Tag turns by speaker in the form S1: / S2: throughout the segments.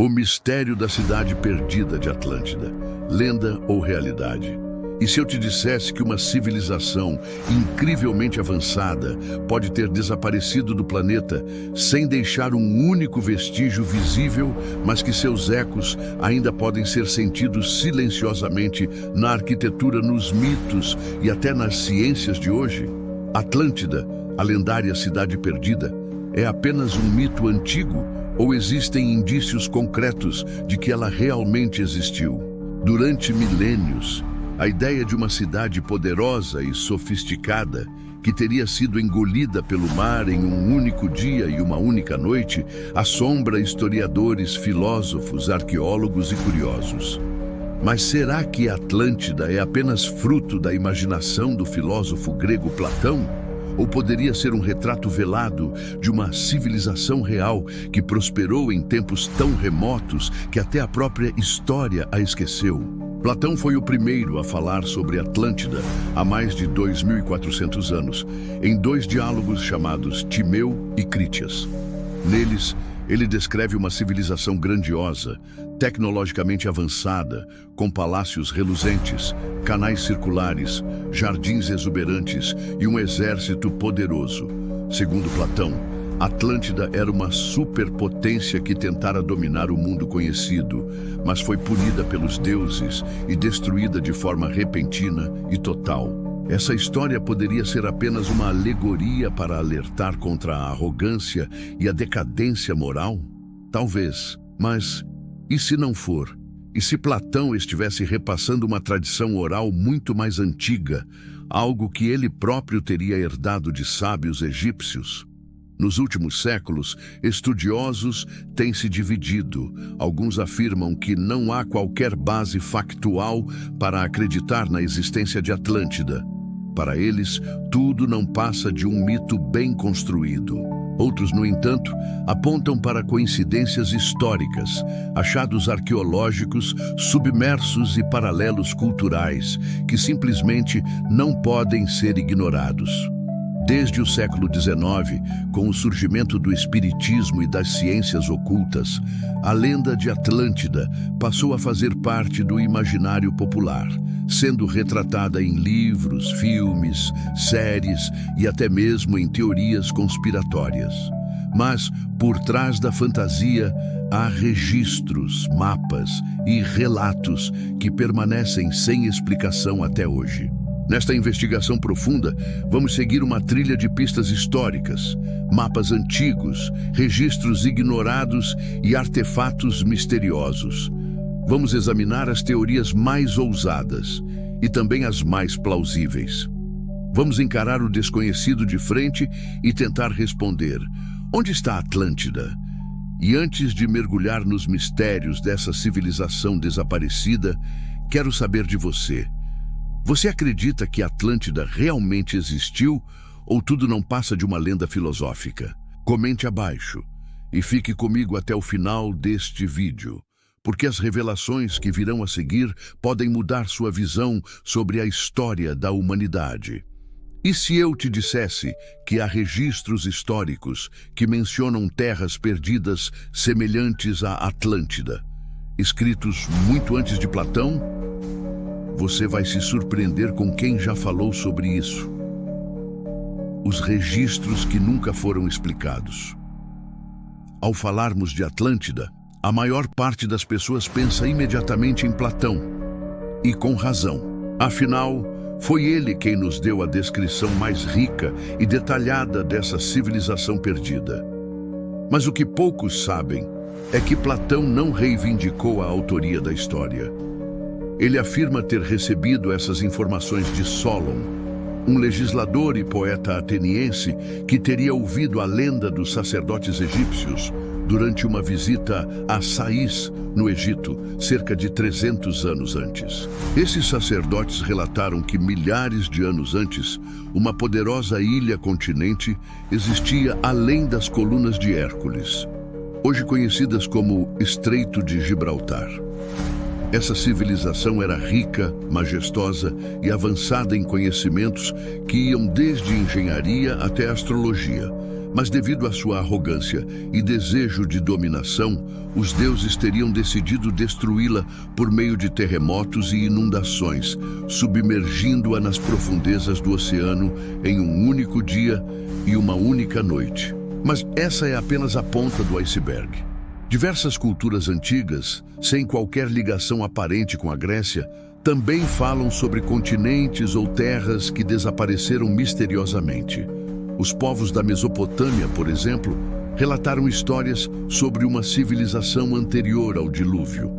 S1: O mistério da cidade perdida de Atlântida, lenda ou realidade? E se eu te dissesse que uma civilização incrivelmente avançada pode ter desaparecido do planeta sem deixar um único vestígio visível, mas que seus ecos ainda podem ser sentidos silenciosamente na arquitetura, nos mitos e até nas ciências de hoje? Atlântida, a lendária cidade perdida, é apenas um mito antigo? Ou existem indícios concretos de que ela realmente existiu? Durante milênios, a ideia de uma cidade poderosa e sofisticada, que teria sido engolida pelo mar em um único dia e uma única noite, assombra historiadores, filósofos, arqueólogos e curiosos. Mas será que Atlântida é apenas fruto da imaginação do filósofo grego Platão? Ou poderia ser um retrato velado de uma civilização real que prosperou em tempos tão remotos que até a própria história a esqueceu? Platão foi o primeiro a falar sobre Atlântida há mais de 2.400 anos, em dois diálogos chamados Timeu e Crítias. Neles, ele descreve uma civilização grandiosa, tecnologicamente avançada, com palácios reluzentes, canais circulares, jardins exuberantes e um exército poderoso. Segundo Platão, Atlântida era uma superpotência que tentara dominar o mundo conhecido, mas foi punida pelos deuses e destruída de forma repentina e total. Essa história poderia ser apenas uma alegoria para alertar contra a arrogância e a decadência moral? Talvez, mas e se não for? E se Platão estivesse repassando uma tradição oral muito mais antiga, algo que ele próprio teria herdado de sábios egípcios? Nos últimos séculos, estudiosos têm se dividido. Alguns afirmam que não há qualquer base factual para acreditar na existência de Atlântida. Para eles, tudo não passa de um mito bem construído. Outros, no entanto, apontam para coincidências históricas, achados arqueológicos, submersos e paralelos culturais que simplesmente não podem ser ignorados. Desde o século XIX, com o surgimento do espiritismo e das ciências ocultas, a lenda de Atlântida passou a fazer parte do imaginário popular, sendo retratada em livros, filmes, séries e até mesmo em teorias conspiratórias. Mas, por trás da fantasia, há registros, mapas e relatos que permanecem sem explicação até hoje. Nesta investigação profunda, vamos seguir uma trilha de pistas históricas, mapas antigos, registros ignorados e artefatos misteriosos. Vamos examinar as teorias mais ousadas e também as mais plausíveis. Vamos encarar o desconhecido de frente e tentar responder: onde está a Atlântida? E antes de mergulhar nos mistérios dessa civilização desaparecida, quero saber de você. Você acredita que Atlântida realmente existiu ou tudo não passa de uma lenda filosófica? Comente abaixo e fique comigo até o final deste vídeo, porque as revelações que virão a seguir podem mudar sua visão sobre a história da humanidade. E se eu te dissesse que há registros históricos que mencionam terras perdidas semelhantes à Atlântida, escritos muito antes de Platão? Você vai se surpreender com quem já falou sobre isso. Os registros que nunca foram explicados. Ao falarmos de Atlântida, a maior parte das pessoas pensa imediatamente em Platão. E com razão. Afinal, foi ele quem nos deu a descrição mais rica e detalhada dessa civilização perdida. Mas o que poucos sabem é que Platão não reivindicou a autoria da história. Ele afirma ter recebido essas informações de Solon, um legislador e poeta ateniense que teria ouvido a lenda dos sacerdotes egípcios durante uma visita a Sais, no Egito, cerca de 300 anos antes. Esses sacerdotes relataram que milhares de anos antes, uma poderosa ilha-continente existia além das colunas de Hércules, hoje conhecidas como Estreito de Gibraltar. Essa civilização era rica, majestosa e avançada em conhecimentos que iam desde engenharia até astrologia, Mas devido à sua arrogância e desejo de dominação, os deuses teriam decidido destruí-la por meio de terremotos e inundações, submergindo-a nas profundezas do oceano em um único dia e uma única noite. Mas essa é apenas a ponta do iceberg. Diversas culturas antigas, sem qualquer ligação aparente com a Grécia, também falam sobre continentes ou terras que desapareceram misteriosamente. Os povos da Mesopotâmia, por exemplo, relataram histórias sobre uma civilização anterior ao dilúvio.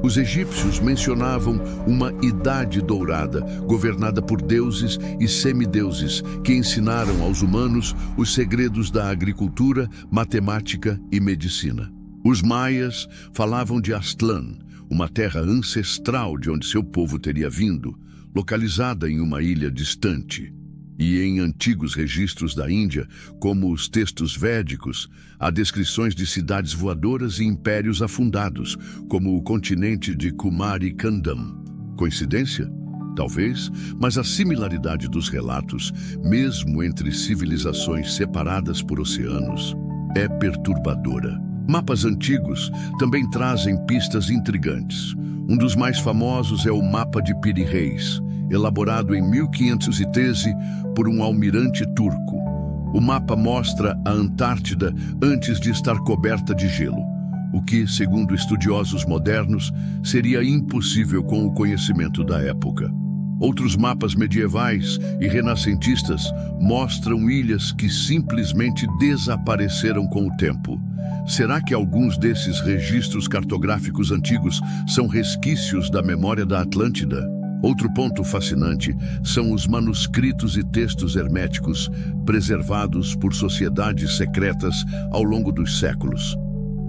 S1: Os egípcios mencionavam uma idade dourada, governada por deuses e semideuses, que ensinaram aos humanos os segredos da agricultura, matemática e medicina. Os maias falavam de Aztlán, uma terra ancestral de onde seu povo teria vindo, localizada em uma ilha distante. E em antigos registros da Índia, como os textos védicos, há descrições de cidades voadoras e impérios afundados, como o continente de Kumari Kandam. Coincidência? Talvez, mas a similaridade dos relatos, mesmo entre civilizações separadas por oceanos, é perturbadora. Mapas antigos também trazem pistas intrigantes. Um dos mais famosos é o Mapa de Piri Reis, elaborado em 1513 por um almirante turco. O mapa mostra a Antártida antes de estar coberta de gelo, o que, segundo estudiosos modernos, seria impossível com o conhecimento da época. Outros mapas medievais e renascentistas mostram ilhas que simplesmente desapareceram com o tempo. Será que alguns desses registros cartográficos antigos são resquícios da memória da Atlântida? Outro ponto fascinante são os manuscritos e textos herméticos preservados por sociedades secretas ao longo dos séculos.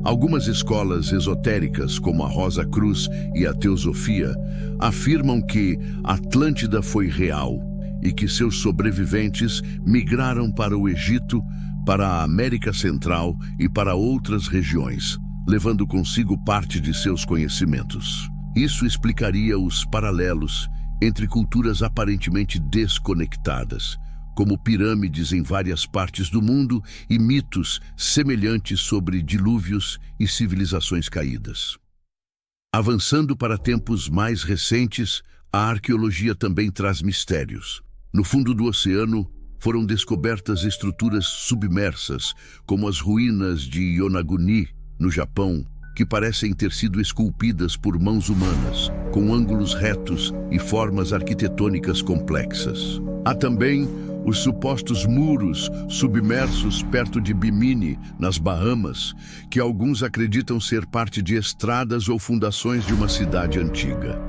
S1: Algumas escolas esotéricas, como a Rosa Cruz e a Teosofia, afirmam que Atlântida foi real e que seus sobreviventes migraram para o Egito, para a América Central e para outras regiões, levando consigo parte de seus conhecimentos. Isso explicaria os paralelos entre culturas aparentemente desconectadas, como pirâmides em várias partes do mundo e mitos semelhantes sobre dilúvios e civilizações caídas. Avançando para tempos mais recentes, a arqueologia também traz mistérios. No fundo do oceano, foram descobertas estruturas submersas, como as ruínas de Yonaguni, no Japão, que parecem ter sido esculpidas por mãos humanas, com ângulos retos e formas arquitetônicas complexas. Há também os supostos muros submersos perto de Bimini, nas Bahamas, que alguns acreditam ser parte de estradas ou fundações de uma cidade antiga.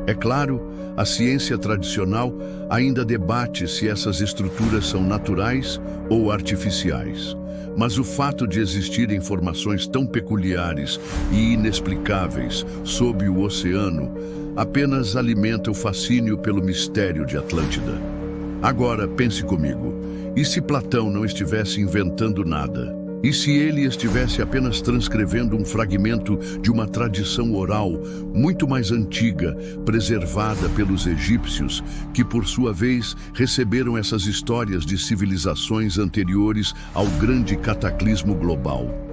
S1: É claro, a ciência tradicional ainda debate se essas estruturas são naturais ou artificiais. Mas o fato de existirem formações tão peculiares e inexplicáveis sob o oceano apenas alimenta o fascínio pelo mistério de Atlântida. Agora, pense comigo, e se Platão não estivesse inventando nada? E se ele estivesse apenas transcrevendo um fragmento de uma tradição oral muito mais antiga, preservada pelos egípcios, que por sua vez receberam essas histórias de civilizações anteriores ao grande cataclismo global?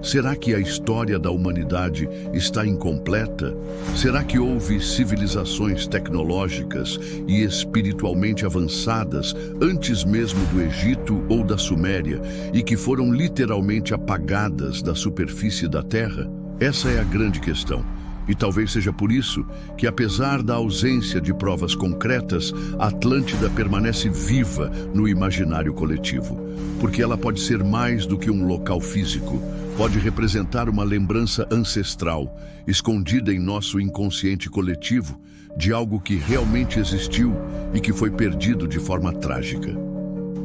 S1: Será que a história da humanidade está incompleta? Será que houve civilizações tecnológicas e espiritualmente avançadas antes mesmo do Egito ou da Suméria e que foram literalmente apagadas da superfície da Terra? Essa é a grande questão. E talvez seja por isso que, apesar da ausência de provas concretas, a Atlântida permanece viva no imaginário coletivo. Porque ela pode ser mais do que um local físico, pode representar uma lembrança ancestral, escondida em nosso inconsciente coletivo, de algo que realmente existiu e que foi perdido de forma trágica.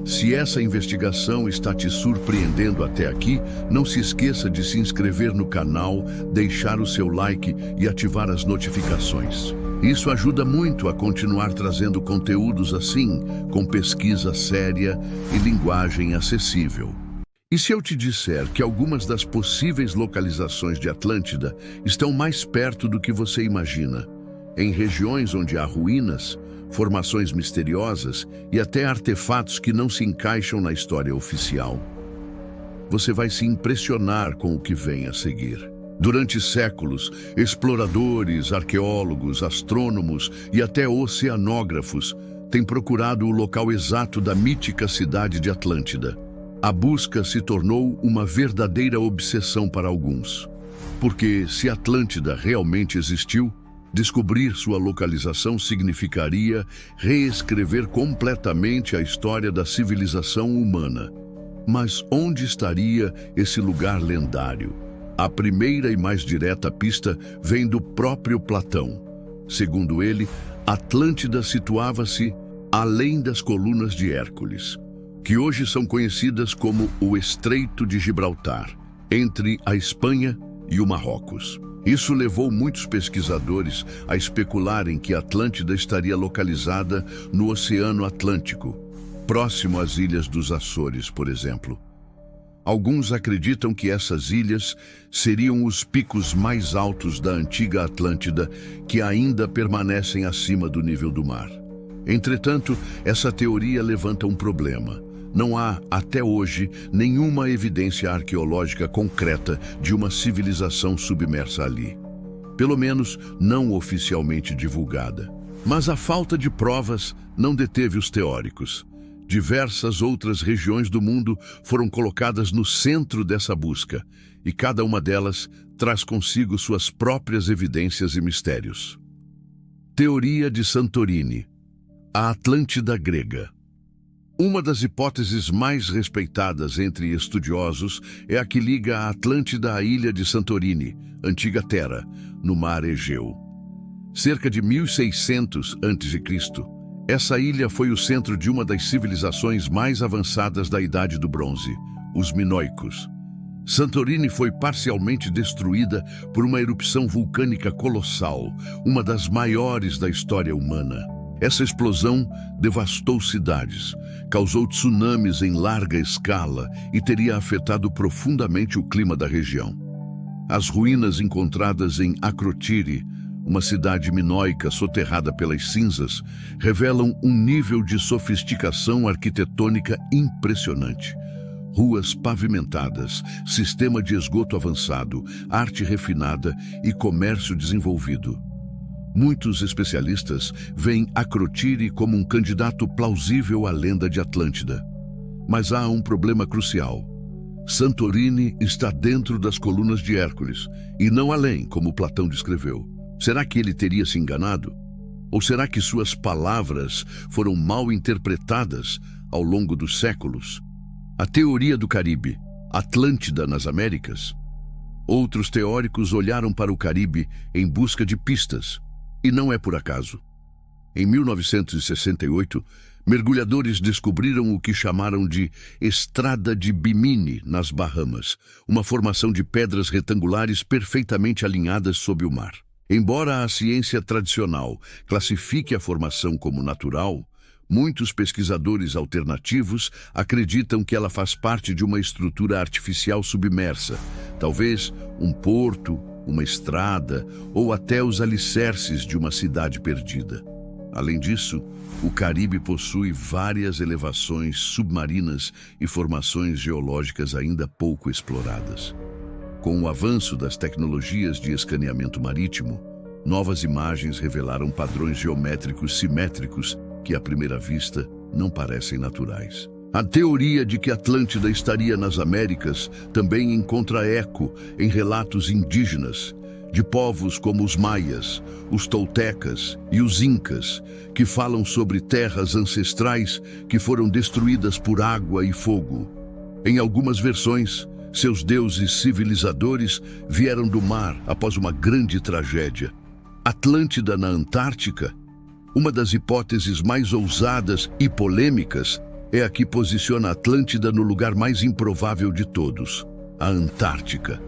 S1: Se essa investigação está te surpreendendo até aqui, não se esqueça de se inscrever no canal, deixar o seu like e ativar as notificações. Isso ajuda muito a continuar trazendo conteúdos assim, com pesquisa séria e linguagem acessível. E se eu te disser que algumas das possíveis localizações de Atlântida estão mais perto do que você imagina, em regiões onde há ruínas, formações misteriosas e até artefatos que não se encaixam na história oficial? você vai se impressionar com o que vem a seguir. Durante séculos, exploradores, arqueólogos, astrônomos e até oceanógrafos têm procurado o local exato da mítica cidade de Atlântida. A busca se tornou uma verdadeira obsessão para alguns. Porque, se Atlântida realmente existiu, descobrir sua localização significaria reescrever completamente a história da civilização humana. Mas onde estaria esse lugar lendário? A primeira e mais direta pista vem do próprio Platão. Segundo ele, Atlântida situava-se além das colunas de Hércules, que hoje são conhecidas como o Estreito de Gibraltar, entre a Espanha e o Marrocos. Isso levou muitos pesquisadores a especularem que Atlântida estaria localizada no Oceano Atlântico, próximo às ilhas dos Açores, por exemplo. Alguns acreditam que essas ilhas seriam os picos mais altos da antiga Atlântida, que ainda permanecem acima do nível do mar. Entretanto, essa teoria levanta um problema. Não há, até hoje, nenhuma evidência arqueológica concreta de uma civilização submersa ali. Pelo menos, não oficialmente divulgada. Mas a falta de provas não deteve os teóricos. Diversas outras regiões do mundo foram colocadas no centro dessa busca, e cada uma delas traz consigo suas próprias evidências e mistérios. Teoria de Santorini, a Atlântida grega. Uma das hipóteses mais respeitadas entre estudiosos é a que liga a Atlântida à ilha de Santorini, antiga Terra, no mar Egeu. Cerca de 1600 a.C., essa ilha foi o centro de uma das civilizações mais avançadas da Idade do Bronze, os minoicos. Santorini foi parcialmente destruída por uma erupção vulcânica colossal, uma das maiores da história humana. Essa explosão devastou cidades, causou tsunamis em larga escala e teria afetado profundamente o clima da região. As ruínas encontradas em Akrotiri, uma cidade minoica soterrada pelas cinzas, revelam um nível de sofisticação arquitetônica impressionante. Ruas pavimentadas, sistema de esgoto avançado, arte refinada e comércio desenvolvido. Muitos especialistas veem Akrotiri como um candidato plausível à lenda de Atlântida. Mas há um problema crucial. Santorini está dentro das colunas de Hércules, e não além, como Platão descreveu. Será que ele teria se enganado? Ou será que suas palavras foram mal interpretadas ao longo dos séculos? A teoria do Caribe, Atlântida nas Américas. Outros teóricos olharam para o Caribe em busca de pistas, e não é por acaso. Em 1968, mergulhadores descobriram o que chamaram de Estrada de Bimini, nas Bahamas, uma formação de pedras retangulares perfeitamente alinhadas sob o mar. Embora a ciência tradicional classifique a formação como natural, muitos pesquisadores alternativos acreditam que ela faz parte de uma estrutura artificial submersa, talvez um porto, uma estrada ou até os alicerces de uma cidade perdida. Além disso, o Caribe possui várias elevações submarinas e formações geológicas ainda pouco exploradas. Com o avanço das tecnologias de escaneamento marítimo, novas imagens revelaram padrões geométricos simétricos que, à primeira vista, não parecem naturais. A teoria de que Atlântida estaria nas Américas também encontra eco em relatos indígenas, de povos como os maias, os toltecas e os incas, que falam sobre terras ancestrais que foram destruídas por água e fogo. Em algumas versões, seus deuses civilizadores vieram do mar após uma grande tragédia. Atlântida na Antártica? Uma das hipóteses mais ousadas e polêmicas é a que posiciona a Atlântida no lugar mais improvável de todos, a Antártica.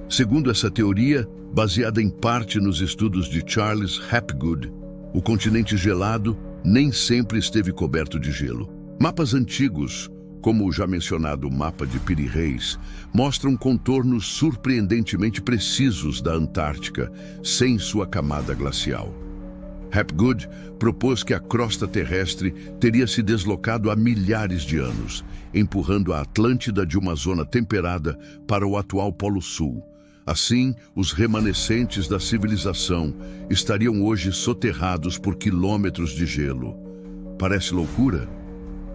S1: Segundo essa teoria, baseada em parte nos estudos de Charles Hapgood, o continente gelado nem sempre esteve coberto de gelo. Mapas antigos, como o já mencionado mapa de Piri Reis, mostram contornos surpreendentemente precisos da Antártica, sem sua camada glacial. Hapgood propôs que a crosta terrestre teria se deslocado há milhares de anos, empurrando a Atlântida de uma zona temperada para o atual Polo Sul. Assim, os remanescentes da civilização estariam hoje soterrados por quilômetros de gelo. Parece loucura?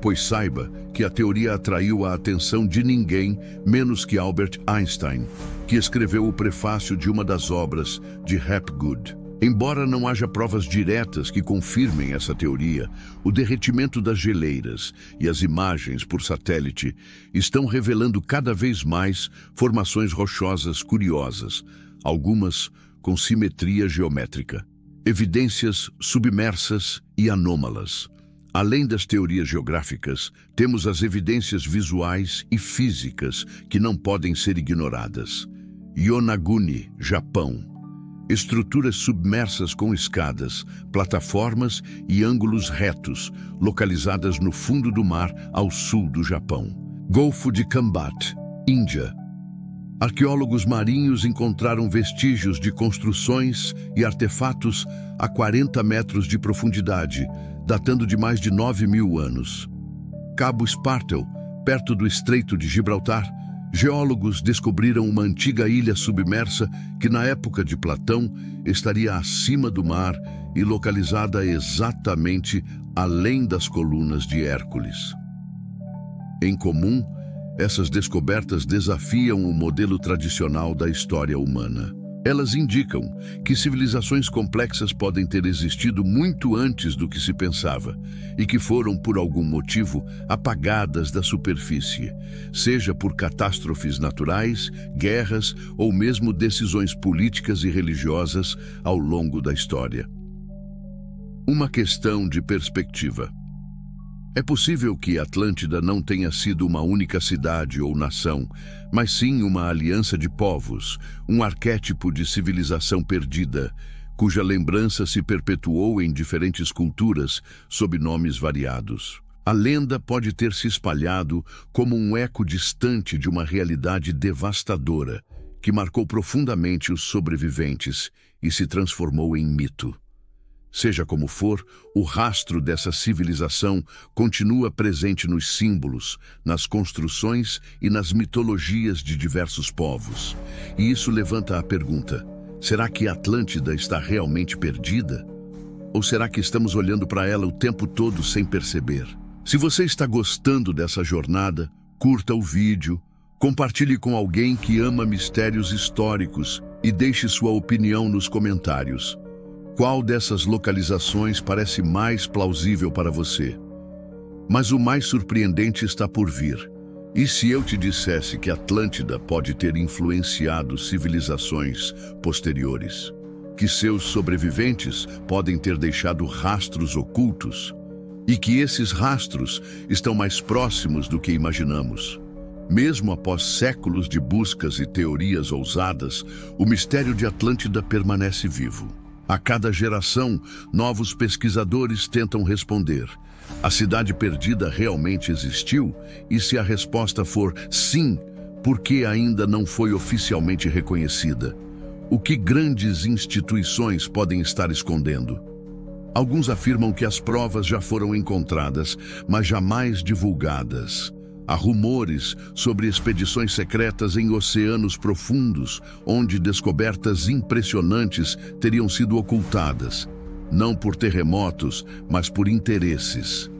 S1: Pois saiba que a teoria atraiu a atenção de ninguém menos que Albert Einstein, que escreveu o prefácio de uma das obras de Hapgood. Embora não haja provas diretas que confirmem essa teoria, o derretimento das geleiras e as imagens por satélite estão revelando cada vez mais formações rochosas curiosas, algumas com simetria geométrica, evidências submersas e anômalas. Além das teorias geográficas, temos as evidências visuais e físicas que não podem ser ignoradas. Yonaguni, Japão. Estruturas submersas com escadas, plataformas e ângulos retos, localizadas no fundo do mar ao sul do Japão. Golfo de Kambat, Índia. Arqueólogos marinhos encontraram vestígios de construções e artefatos a 40 metros de profundidade, datando de mais de 9.000 anos. Cabo Espartel, perto do Estreito de Gibraltar, geólogos descobriram uma antiga ilha submersa que, na época de Platão, estaria acima do mar e localizada exatamente além das colunas de Hércules. Em comum, essas descobertas desafiam o modelo tradicional da história humana. Elas indicam que civilizações complexas podem ter existido muito antes do que se pensava e que foram, por algum motivo, apagadas da superfície, seja por catástrofes naturais, guerras ou mesmo decisões políticas e religiosas ao longo da história. Uma questão de perspectiva. É possível que Atlântida não tenha sido uma única cidade ou nação, mas sim uma aliança de povos, um arquétipo de civilização perdida, cuja lembrança se perpetuou em diferentes culturas sob nomes variados. A lenda pode ter se espalhado como um eco distante de uma realidade devastadora, que marcou profundamente os sobreviventes e se transformou em mito. Seja como for, o rastro dessa civilização continua presente nos símbolos, nas construções e nas mitologias de diversos povos. E isso levanta a pergunta: será que Atlântida está realmente perdida? Ou será que estamos olhando para ela o tempo todo sem perceber? Se você está gostando dessa jornada, curta o vídeo, compartilhe com alguém que ama mistérios históricos e deixe sua opinião nos comentários. Qual dessas localizações parece mais plausível para você? Mas o mais surpreendente está por vir. E se eu te dissesse que Atlântida pode ter influenciado civilizações posteriores? Que seus sobreviventes podem ter deixado rastros ocultos? E que esses rastros estão mais próximos do que imaginamos? Mesmo após séculos de buscas e teorias ousadas, o mistério de Atlântida permanece vivo. A cada geração, novos pesquisadores tentam responder: a cidade perdida realmente existiu? E se a resposta for sim, por que ainda não foi oficialmente reconhecida? O que grandes instituições podem estar escondendo? Alguns afirmam que as provas já foram encontradas, mas jamais divulgadas. Há rumores sobre expedições secretas em oceanos profundos, onde descobertas impressionantes teriam sido ocultadas, não por terremotos, mas por interesses.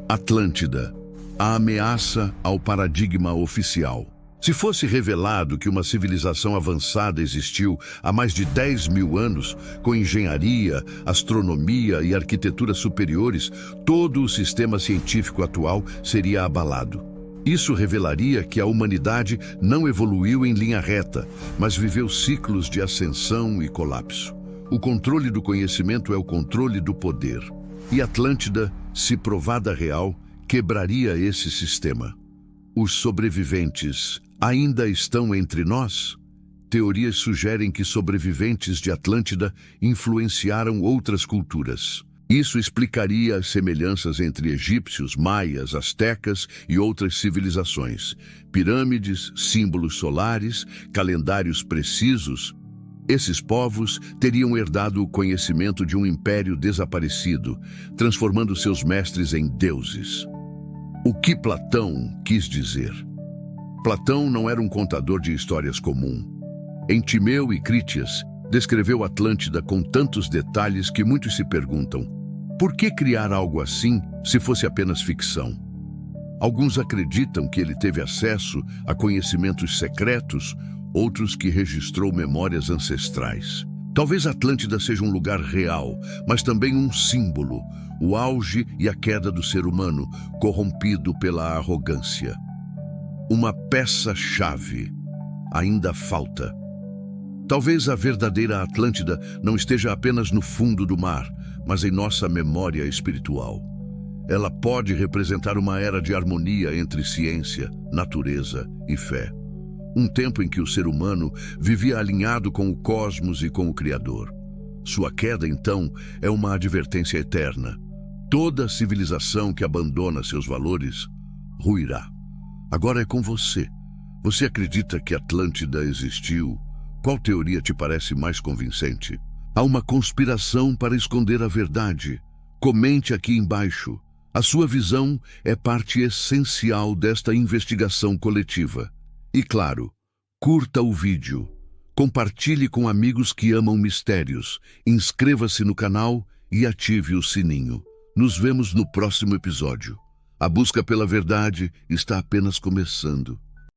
S1: Atlântida, a ameaça ao paradigma oficial. Se fosse revelado que uma civilização avançada existiu há mais de 10.000 anos, com engenharia, astronomia e arquitetura superiores, todo o sistema científico atual seria abalado. Isso revelaria que a humanidade não evoluiu em linha reta, mas viveu ciclos de ascensão e colapso. O controle do conhecimento é o controle do poder. E Atlântida, se provada real, quebraria esse sistema. Os sobreviventes ainda estão entre nós? Teorias sugerem que sobreviventes de Atlântida influenciaram outras culturas. Isso explicaria as semelhanças entre egípcios, maias, astecas e outras civilizações. Pirâmides, símbolos solares, calendários precisos. Esses povos teriam herdado o conhecimento de um império desaparecido, transformando seus mestres em deuses. O que Platão quis dizer? Platão não era um contador de histórias comum. Em Timeu e Crítias, descreveu Atlântida com tantos detalhes que muitos se perguntam: por que criar algo assim se fosse apenas ficção? Alguns acreditam que ele teve acesso a conhecimentos secretos, outros que registrou memórias ancestrais. Talvez Atlântida seja um lugar real, mas também um símbolo, o auge e a queda do ser humano, corrompido pela arrogância. Uma peça-chave ainda falta. Talvez a verdadeira Atlântida não esteja apenas no fundo do mar, mas em nossa memória espiritual. Ela pode representar uma era de harmonia entre ciência, natureza e fé. Um tempo em que o ser humano vivia alinhado com o cosmos e com o Criador. Sua queda, então, é uma advertência eterna. Toda civilização que abandona seus valores ruirá. Agora é com você. Você acredita que Atlântida existiu? Qual teoria te parece mais convincente? Há uma conspiração para esconder a verdade. Comente aqui embaixo. A sua visão é parte essencial desta investigação coletiva. E claro, curta o vídeo, compartilhe com amigos que amam mistérios, inscreva-se no canal e ative o sininho. Nos vemos no próximo episódio. A busca pela verdade está apenas começando.